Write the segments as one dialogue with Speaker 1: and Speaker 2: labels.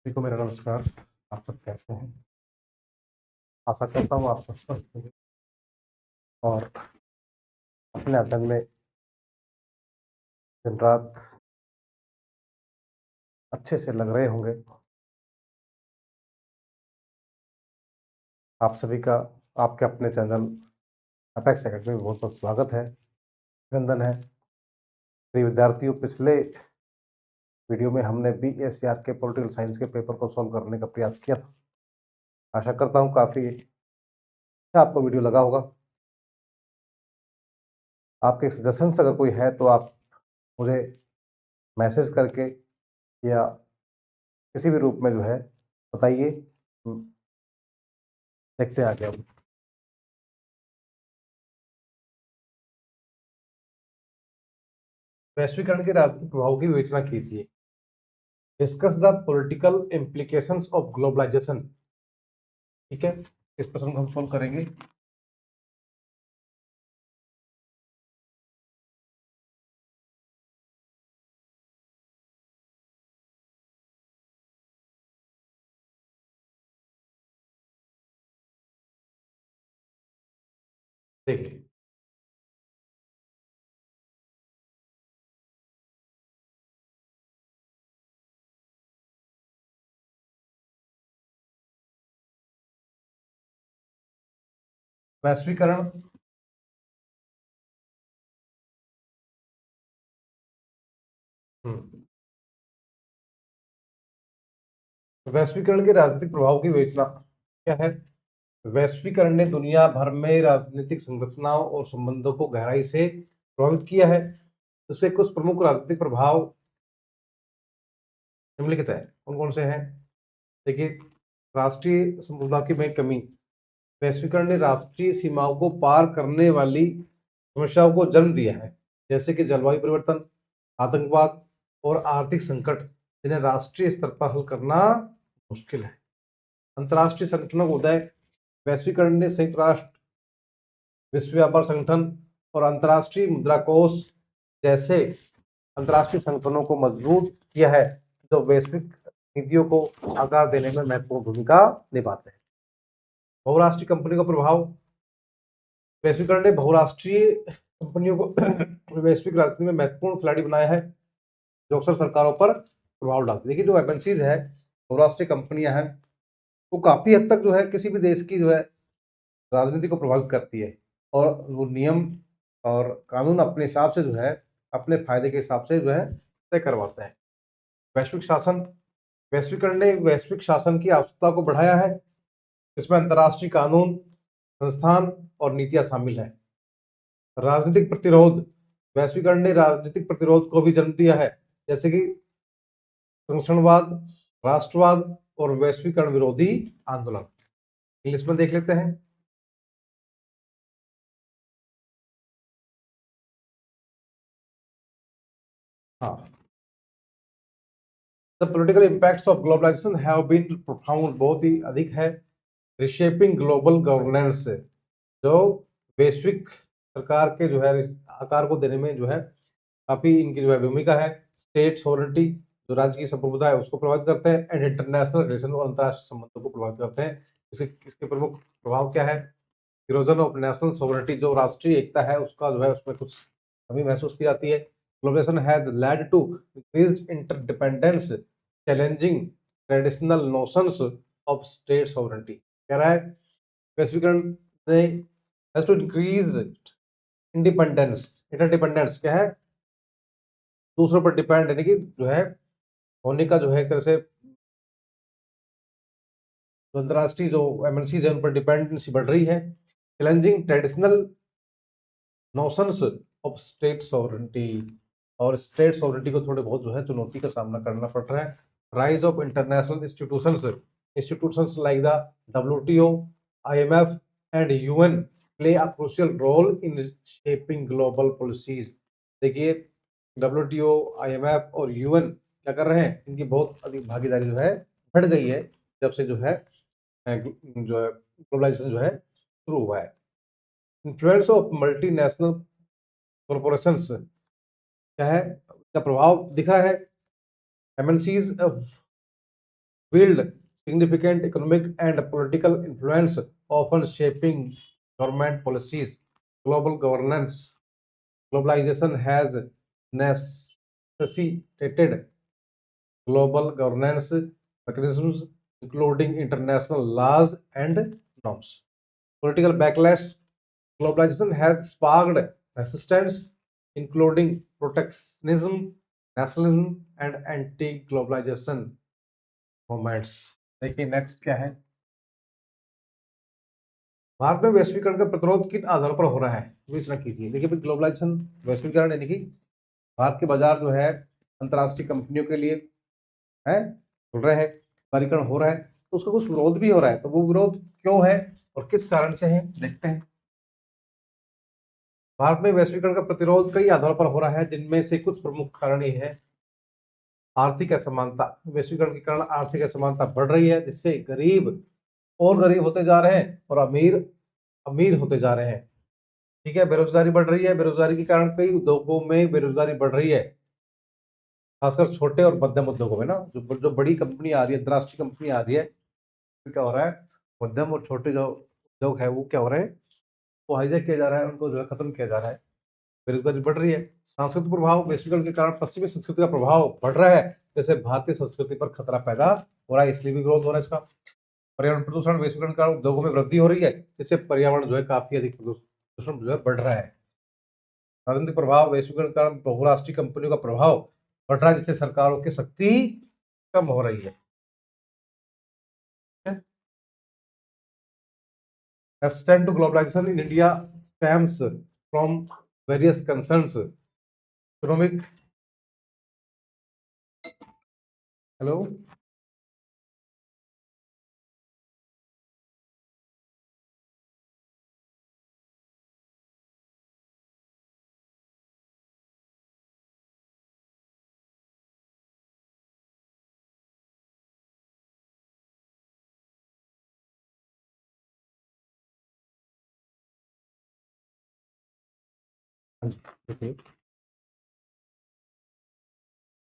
Speaker 1: सभी को मेरा नमस्कार। आप सब कैसे हैं? आशा करता हूँ आप सब स्वस्थ होंगे और अपने अध्ययन में दिन रात अच्छे से लग रहे होंगे। आप सभी का आपके अपने चैनल अपेक्स एकेडमी में बहुत बहुत स्वागत है, अभिनंदन है। प्रिय विद्यार्थियों, पिछले वीडियो में हमने BSc के पॉलिटिकल साइंस के पेपर को सॉल्व करने का प्रयास किया था। आशा करता हूँ काफ़ी अच्छा आपको वीडियो लगा होगा। आपके सजेशंस अगर कोई है तो आप मुझे मैसेज करके या किसी भी रूप में जो है बताइए। देखते हैं आगे हम। वैश्वीकरण के राजनीतिक प्रभाव की विवेचना कीजिए। Discuss the political implications of globalisation. ठीक है, इस प्रश्न को हम सॉल्व करेंगे। देखिए, वैश्वीकरण वैश्वीकरण के राजनीतिक प्रभाव की विवेचना क्या है? वैश्वीकरण ने दुनिया भर में राजनीतिक संरचनाओं और संबंधों को गहराई से प्रभावित किया है। उससे कुछ प्रमुख राजनीतिक प्रभाव निम्नलिखित है। कौन कौन से हैं? देखिए, राष्ट्रीय संप्रभुता की में कमी। वैश्वीकरण ने राष्ट्रीय सीमाओं को पार करने वाली समस्याओं को जन्म दिया है, जैसे कि जलवायु परिवर्तन, आतंकवाद और आर्थिक संकट, जिन्हें राष्ट्रीय स्तर पर हल करना मुश्किल है। अंतर्राष्ट्रीय संगठनों का उदय। वैश्वीकरण ने संयुक्त राष्ट्र, विश्व व्यापार संगठन और अंतर्राष्ट्रीय मुद्रा कोष जैसे अंतर्राष्ट्रीय संगठनों को मजबूत किया है, जो वैश्विक नीतियों को आकार देने में महत्वपूर्ण भूमिका निभाते हैं। बहुराष्ट्रीय कंपनी का प्रभाव। वैश्वीकरण ने बहुराष्ट्रीय कंपनियों को वैश्विक राजनीति में महत्वपूर्ण खिलाड़ी बनाया है, जो अक्सर सरकारों पर प्रभाव डालती है। देखिए, जो एमएनसीज है, बहुराष्ट्रीय कंपनियां हैं, वो काफी हद तक जो है किसी भी देश की जो है राजनीति को प्रभावित करती है, और वो नियम और कानून अपने हिसाब से जो है अपने फायदे के हिसाब से जो है तय करवाते हैं। वैश्विक शासन। वैश्वीकरण ने वैश्विक शासन की आवश्यकता को बढ़ाया है। इसमें अंतर्राष्ट्रीय कानून, संस्थान और नीतियां शामिल है। राजनीतिक प्रतिरोध। वैश्वीकरण ने राजनीतिक प्रतिरोध को भी जन्म दिया है, जैसे कि संरक्षणवाद, राष्ट्रवाद और वैश्वीकरण विरोधी आंदोलन। इंग्लिश में देख लेते हैं। हाँ, the political impacts of globalisation have been profound, बहुत ही अधिक है। रिशेपिंग ग्लोबल गवर्नेंस, जो वैश्विक सरकार के जो है आकार को देने में जो है काफी इनकी जो है भूमिका है। स्टेट सोवरेनिटी, जो राज्य की संप्रभुता है, उसको प्रभावित करते हैं। एंड इंटरनेशनल रिलेशन, और अंतर्राष्ट्रीय संबंधों को प्रभावित करते हैं। इसके प्रमुख प्रभाव क्या है? इरोजन ऑफ नेशनल सोवरेनिटी, जो राष्ट्रीय एकता है उसका जो है उसमें कुछ कमी महसूस की जाती है। Globalisation has led to increased interdependence, challenging traditional notions of state sovereignty. कह रहा है वैश्वीकरण ने has to increase independence. Interdependence क्या है? दूसरों पर डिपेंड, यानी कि जो है होने का जो है एक तरह से अंतर्राष्ट्रीय जो एमएनसीज है उन पर डिपेंडेंसी बढ़ रही है। Challenging traditional notions of state sovereignty, और स्टेट सॉवरेनिटी को थोड़े बहुत जो है चुनौती का सामना करना पड़ रहा है। Rise of international institutions, institutions like the WTO, IMF and UN play a crucial role in shaping global policies. देखिए, WTO, IMF और UN क्या कर रहे हैं? इनकी बहुत अधिक भागीदारी जो है बढ़ गई है जब से जो है ग्लोबलाइजेशन जो है शुरू हुआ है। इन्फ्लुएंस ऑफ मल्टीनेशनल कॉरपोरेशंस क्या है? का प्रभाव दिख रहा है। MNCs wield significant economic and political influence, often shaping government policies. Global governance. Globalization has necessitated global governance mechanisms, including international laws and norms. Political backlash. Globalization has sparked resistance, including protectionism, nationalism, and anti-globalization movements. देखिए next क्या है। भारत में वैश्वीकरण का प्रतिरोध किन आधारों पर हो रहा है, विवेचना कीजिए। देखिए ग्लोबलाइजेशन, वैश्वीकरण यानी कि भारत के बाजार जो है अंतर्राष्ट्रीय कंपनियों के लिए है खुल रहे हैं, विस्तारीकरण हो रहा है, तो उसका कुछ विरोध भी हो रहा है। तो वो विरोध क्यों है और किस कारण से है, देखते हैं। भारत में वैश्वीकरण का प्रतिरोध कई आधारों पर हो रहा है, जिनमें से कुछ प्रमुख कारण ये है। आर्थिक असमानता। वैश्वीकरण के कारण आर्थिक असमानता बढ़ रही है, जिससे गरीब और गरीब होते जा रहे हैं और अमीर अमीर होते जा रहे हैं। ठीक है, बेरोजगारी बढ़ रही है, बेरोजगारी के कारण कई उद्योगों में बेरोजगारी बढ़ रही है, खासकर छोटे और मध्यम उद्योगों में ना। जो बड़ी कंपनी आ रही है, अंतर्राष्ट्रीय कंपनी आ रही है, तो क्या हो रहा है, मध्यम और छोटे जो उद्योग है वो क्या हो रहे हैं, वो हाईजैक किया जा रहा है, उनको जो है खत्म किया जा रहा है, बेरोजगारी बढ़ रही है। सांस्कृतिक प्रभाव। वैश्वीकरण के कारण पश्चिमी संस्कृति का प्रभाव बढ़ रहा है, जैसे भारतीय संस्कृति पर खतरा पैदा हो रहा है, इसलिए भी विरोध हो रहा है इसका। पर्यावरण प्रदूषण। वैश्वीकरण के कारण उद्योगों में वृद्धि हो रही है, जिससे पर्यावरण जो है काफी अधिक प्रदूषण जो है बढ़ रहा है। राजनीतिक प्रभाव। वैश्वीकरण के कारण बहुराष्ट्रीय कंपनियों का प्रभाव बढ़ रहा है, जिससे सरकारों की शक्ति कम हो रही है। Resistance to globalization in India stems from various concerns. Economic. Hello. Okay.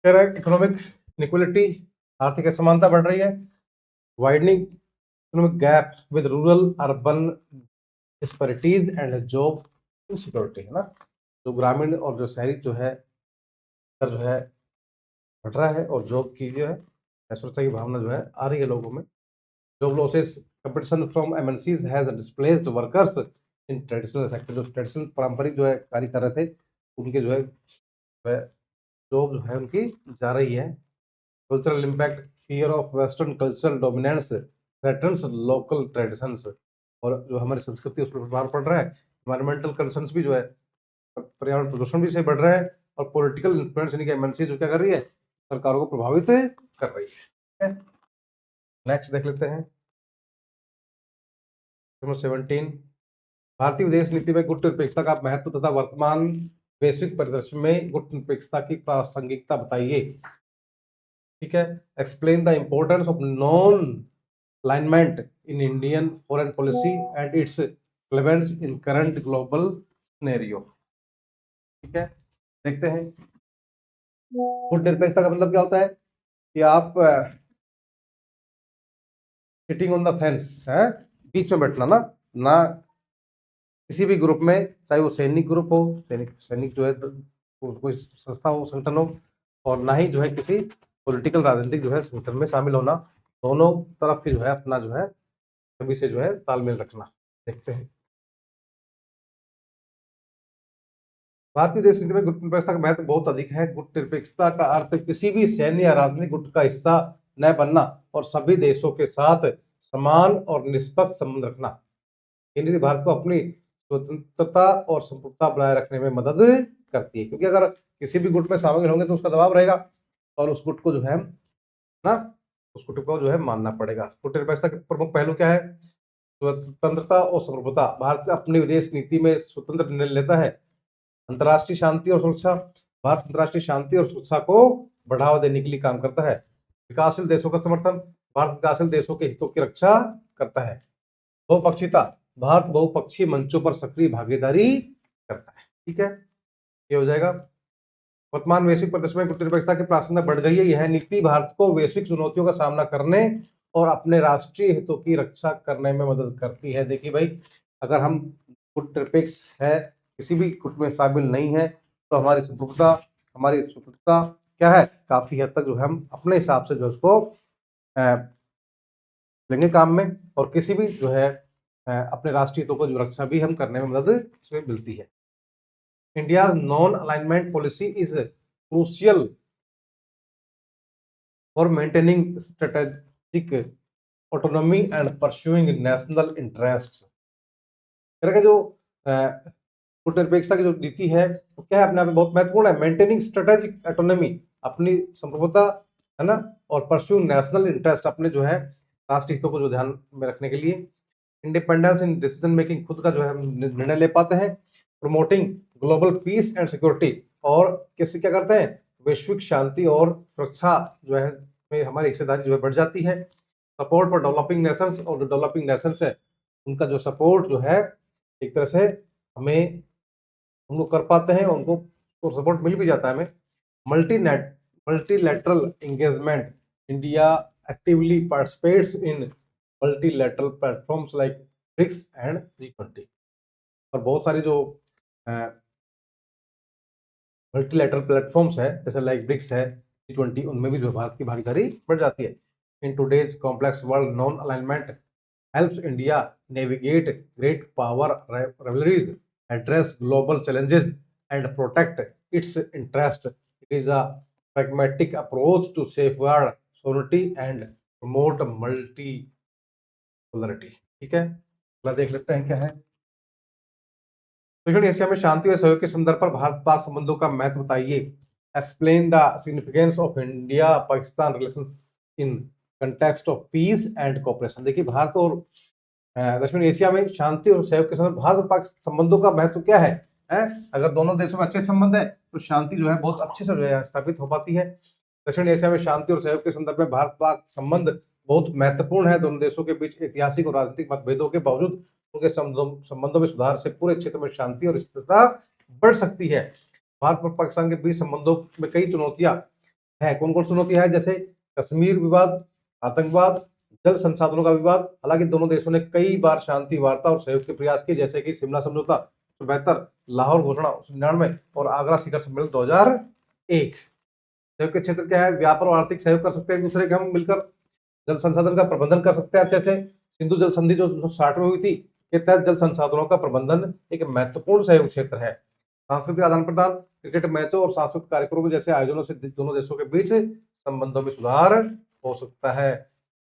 Speaker 1: कह रहा है इकोनॉमिक इनइक्वलिटी, आर्थिक असमानता बढ़ रही है। Widening economic gap with rural urban disparities and job insecurity, है ना। जो ग्रामीण और जो शहरी जो है जो है बढ़ रहा है, और जॉब की जो है असुरक्षा की भावना जो है आ रही है लोगों में। Job losses. Competition from MNCs has displaced workers in traditional sector. जो ट्रेडिशनल पारंपरिक जो है कार्य कर रहे थे, उनके जो है जॉब जो है उनकी जा रही है। Cultural impact. Fear of western cultural dominance threatens local traditions. और जो हमारी संस्कृति उस पर प्रभाव पड़ रहा है। एनवायरमेंटल कंसर्न्स भी जो है, पर्यावरण प्रदूषण भी से बढ़ रहा है, और पॉलिटिकल इन्फ्लुएंस यानी कि एमएनसी जो क्या कर रही है, सरकारों को प्रभावित कर रही है। नेक्स्ट देख लेते हैं। नंबर 17, भारतीय विदेश नीति में गुट निरपेक्षता का महत्व तथा वर्तमान वैश्विक परिदृश्य में गुट निरपेक्षता की प्रासंगिकता बताइए। ठीक है। Explain the importance of non alignment in Indian foreign policy and it's relevance in current global scenario. ठीक है, देखते हैं। गुट निरपेक्षता का मतलब क्या होता है कि आप सिटिंग ऑन द फेंस है, बीच में बैठना ना किसी भी ग्रुप में, चाहे वो सैनिक ग्रुप हो, सैनिक जो है कोई संस्था हो, संगठन हो, और ना ही जो है किसी पॉलिटिकल राजनीतिक जो है संगठन में शामिल होना। दोनों तरफ की जो है अपना जो है सभी से जो है तालमेल रखना। देखते हैं। भारतीय देश नीति में गुट निरपेक्षता का महत्व बहुत अधिक है। गुट निरपेक्षता का अर्थ किसी भी सैन्य या राजनीतिक गुट का हिस्सा न बनना और सभी देशों के साथ समान और निष्पक्ष संबंध रखना। ये नीति भारत को अपनी स्वतंत्रता और संप्रभुता बनाए रखने में मदद करती है, क्योंकि अगर किसी भी गुट में शामिल होंगे तो उसका दबाव रहेगा, और उस गुट को जो है ना, उस गुट को जो है मानना पड़ेगा। गुट निरपेक्षता के प्रमुख पहलू क्या है? स्वतंत्रता और संप्रभुता। भारत अपनी विदेश नीति में स्वतंत्र निर्णय लेता है। अंतर्राष्ट्रीय शांति और सुरक्षा। भारत अंतर्राष्ट्रीय शांति और सुरक्षा को बढ़ावा देने के लिए काम करता है। विकासशील देशों का समर्थन। भारत विकासशील देशों के हितों की रक्षा करता है। बहुपक्षीयता। भारत बहुपक्षीय मंचों पर सक्रिय भागीदारी करता है। ठीक है, ये हो जाएगा। वर्तमान वैश्विक परिदृश्य में गुटनिरपेक्षता की प्रासंगिकता बढ़ गई है। यह नीति भारत को वैश्विक चुनौतियों का सामना करने और अपने राष्ट्रीय हितों की रक्षा करने में मदद करती है। देखिए भाई, अगर हम गुटनिरपेक्ष है, किसी भी गुट में शामिल नहीं है, तो हमारी संप्रभुता, हमारी स्वतंत्रता क्या है, काफी हद तक जो है हम अपने हिसाब से जो उसको लेंगे काम में, और किसी भी जो है अपने राष्ट्रीय हितों को जो रक्षा भी हम करने में मदद इसमें मिलती है। India's non-alignment policy is crucial for maintaining strategic autonomy and pursuing national interests। तरह का जो गुटनिरपेक्षता की जो नीति है वो क्या है, अपने आप में बहुत महत्वपूर्ण है। मेंटेनिंग स्ट्रेटेजिक ऑटोनॉमी, अपनी संप्रभुता है ना, और परस्यूइंग नेशनल इंटरेस्ट, अपने जो है राष्ट्रीय हितों को जो ध्यान में रखने के लिए। इंडिपेंडेंस इन डिसीजन मेकिंग, खुद का जो है निर्णय ले पाते हैं। Promoting global piece and security, और किससे क्या करते हैं, वैश्विक शांति और सुरक्षा जो है में हमारी हिस्सेदारी जो है बढ़ जाती है। सपोर्ट फॉर डेवलपिंग नेशंस, और जो डेवलपिंग नेशंस है उनका जो सपोर्ट जो है एक तरह से हमें हम लोग कर पाते हैं, उनको तो सपोर्ट मिल भी जाता है हमें। Multilateral engagement, India actively participates in multilateral platforms like BRICS and G20। और बहुत सारी जो मल्टीलैटरल प्लेटफॉर्म्स है जैसे लाइक ब्रिक्स है, G20, उनमें भी जो भारत की भागीदारी बढ़ जाती है। In today's complex world, non alignment helps India navigate great power rivalries, address global challenges, and protect its interest. It is a pragmatic approach to safeguard sovereignty and promote multipolarity। ठीक है, अगला देख लेते हैं क्या है। दक्षिण एशिया में शांति और सहयोग के संदर्भ पर भारत पाक संबंधों का महत्व बताइए। Explain the significance of India Pakistan relations in context of peace and cooperation. देखिए, भारत और दक्षिण एशिया में शांति और सहयोग के संदर्भ भारत और पाक संबंधों का महत्व क्या है, अगर दोनों देशों में अच्छे संबंध है तो शांति जो है बहुत अच्छे से जो है स्थापित हो पाती है। दक्षिण एशिया में शांति और सहयोग के संदर्भ में भारत पाक संबंध बहुत महत्वपूर्ण है। दोनों देशों के बीच ऐतिहासिक और राजनीतिक मतभेदों के बावजूद उनके संबंधों में सुधार से पूरे क्षेत्र में शांति और स्थिरता बढ़ सकती है। भारत और पाकिस्तान के बीच संबंधों में कई चुनौतियां हैं। कौन कौन चुनौतियां हैं, जैसे कश्मीर विवाद, आतंकवाद, जल संसाधनों का विवाद। हालांकि दोनों देशों ने कई बार शांति वार्ता और सहयोग के प्रयास किए, जैसे कि शिमला समझौता 1972, लाहौर घोषणा 1999 और आगरा शिखर सम्मेलन 2001। सहयोग के क्षेत्र क्या है, व्यापार और आर्थिक सहयोग कर सकते हैं एक दूसरे के हम मिलकर। जल संसाधन का प्रबंधन कर सकते हैं अच्छे से। सिंधु जल संधि जो 1960 में हुई थी के तहत जल संसाधनों का प्रबंधन एक महत्वपूर्ण सहयोग क्षेत्र है। सांस्कृतिक आदान प्रदान, क्रिकेट मैचों और सांस्कृतिक कार्यक्रमों जैसे आयोजनों से दोनों देशों के बीच संबंधों में सुधार हो सकता है।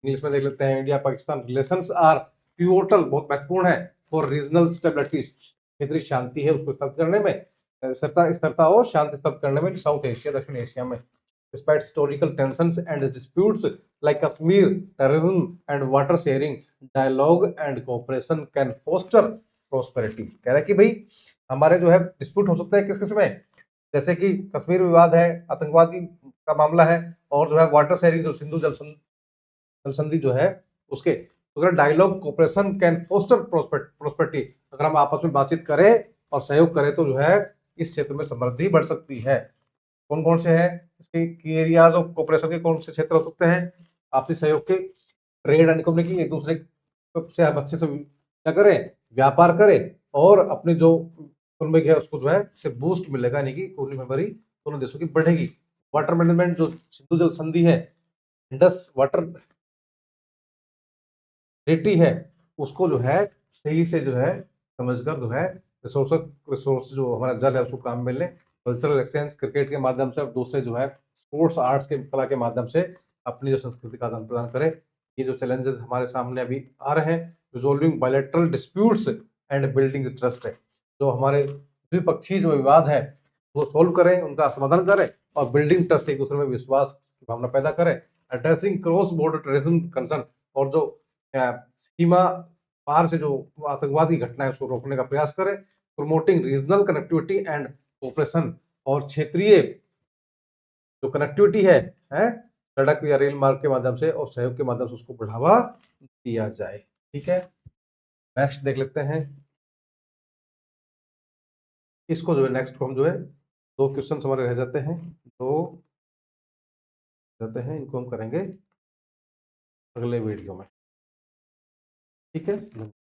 Speaker 1: इंग्लिश में देख लेते हैं, India Pakistan relations are pivotal, बहुत महत्वपूर्ण है फॉर रीजनल स्टेबिलिटी, क्षेत्रीय शांति है उसको स्थापित करने में, स्थिरता और शांति स्थापित करने में साउथ एशिया, दक्षिण एशिया में। Despite historical tensions and disputes like Kashmir, terrorism and water sharing, dialogue and cooperation can foster prosperity। कह रहा है कि भाई हमारे जो है डिस्प्यूट हो सकता है किस किस में, जैसे कि कश्मीर विवाद है, आतंकवाद का मामला है, और जो है वाटर शेयरिंग जो सिंधु जल संधि जो है उसके, तो अगर dialogue cooperation can foster prosperity, अगर हम आपस में बातचीत करें और सहयोग करें तो जो है इस क्षेत्र में समृद्धि बढ़ सकती है। कौन कौन से हैं इसके एरियाज ऑफ कोऑपरेशन के, कौन से क्षेत्र हो सकते हैं आपसी सहयोग के, ट्रेड एंड कम्युनिकेशन, एक दूसरे से हम अच्छे से क्या करें, व्यापार करें, और अपनी जो इकोनॉमिक है उसको जो है से बूस्ट मिलेगा, यानी कि इकोनॉमिक मेमोरी दोनों देशों की बढ़ेगी। वाटर मैनेजमेंट, जो सिंधु जल संधि है, इंडस वाटर ट्रीटी है, उसको जो है सही से जो है समझकर जो है रिसोर्स जो हमारा जल है उसको काम में लें। कल्चरल एक्सचेंज, क्रिकेट के माध्यम से, और दूसरे जो है स्पोर्ट्स आर्ट्स के कला के माध्यम से अपनी जो संस्कृति का आदान प्रदान करें। ये जो चैलेंजेस हमारे सामने अभी आ रहे हैं, resolving bilateral disputes and building trust है, जो हमारे द्विपक्षीय जो विवाद है वो सोल्व करें, उनका समाधान करें, और बिल्डिंग ट्रस्ट, एक दूसरे में विश्वास की भावना पैदा करें। Addressing cross border terrorism concern, और जो सीमा पार से जो आतंकवाद की घटना है उसको रोकने का प्रयास करें। Promoting regional connectivity and cooperation, और क्षेत्रीय जो कनेक्टिविटी है सड़क या रेल मार्ग के माध्यम से और सहयोग के माध्यम से उसको बढ़ावा दिया जाए। ठीक है, नेक्स्ट देख लेते हैं इसको, जो है नेक्स्ट को हम जो है 2 क्वेश्चन हमारे रह जाते हैं, 2 रहते हैं, इनको हम करेंगे अगले वीडियो में। ठीक है।